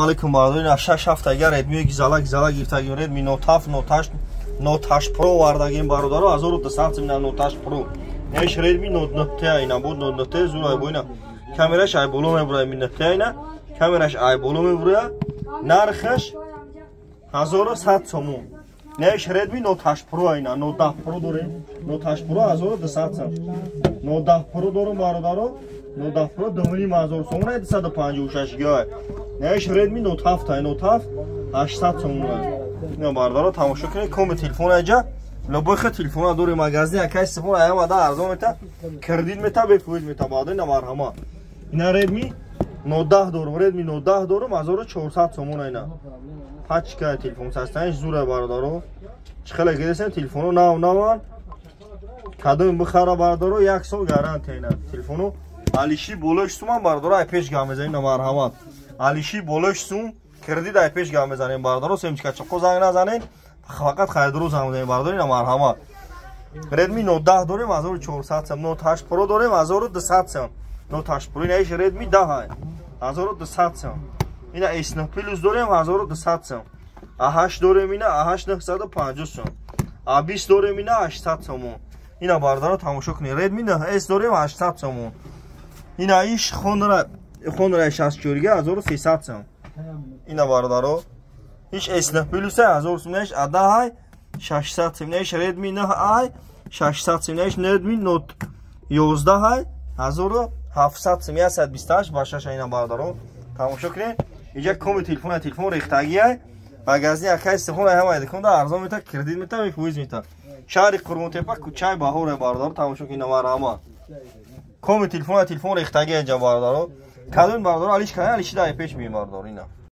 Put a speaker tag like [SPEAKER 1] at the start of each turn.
[SPEAKER 1] Алейкум бардорин 6 ҳафтага Redmi гизала гиртагим Redmi Note 7 Note 8 Pro вардагим бародаро 1200 сим Note 8 Pro неш Redmi Note 9 айна буд Note 9 зурай бойна камераш ай боло мебурай миннат айна камераш ай боло мебурай нархаш 1100 сомон неш Redmi Note 8 Pro айна Note 10 Pro дорем Note 8 Pro 1200 сом Note 10 Pro дорем бародаро Note 10 Pro 2500 сомон 256 гиг неш Redmi Note 7 ай Note 7 800 сомон نه باردارو تماشا کنید کم تلفن اینجا لبخ تلفن دور مغازه یکی سفر ایام ادا ارزان میتا کردید میتا بفروشید میتا بعد نه مرحمت اینا Redmi Note 10 دورم Redmi Note 10 دورم 1400 سومون اینا پاچ که تلفن سستانش زوره باردارو چخله گیرسن تلفنو ناوان کدوم بخره باردارو یک سال گارانتی اینا تلفنو علیشی بولش سوم باردارو ای پیش گامزین نه مرحمت علیشی بولش سوم کردید ای پیش گام بزنین باردارو سمچکا چقو زنگ نزنین فقط خریدرو زنگ بزنین باردارین مرحمت Redmi Note 10 داریم 1400 سم Note 8 Pro داریم 1200 سم Note 8 Pro اینش Redmi 10 های 1200 سم اینا S9 Plus داریم 1200 سم A8 داریم اینا A8 950 سم A20 داریم اینا 800 سم اینا باردارو تماشا کنید Redmi 9S داریم 800 سم اینا ایش خونره 64 گیگ 1300 سم اینا باردارو هیچ S9 Plus 1000 سمنش ادا های 600 سمنش Redmi 9 های 600 سمنش Redmi Note 11 های 1700 سم 128 باشش اینا باردارو تماشا کنید اینجا کم تلفن ریختگی های مغازه یکی استفاده همه دکونده ارزان میتا کردید میتا میفروشید میتا شهر قرموتپا کوچه بهار باردارو تماشا کنید مرحمت کم تلفن ریختگی اینجا باردارو کدوم باردارو علیش کنه علیش دای پیش می باردارو اینا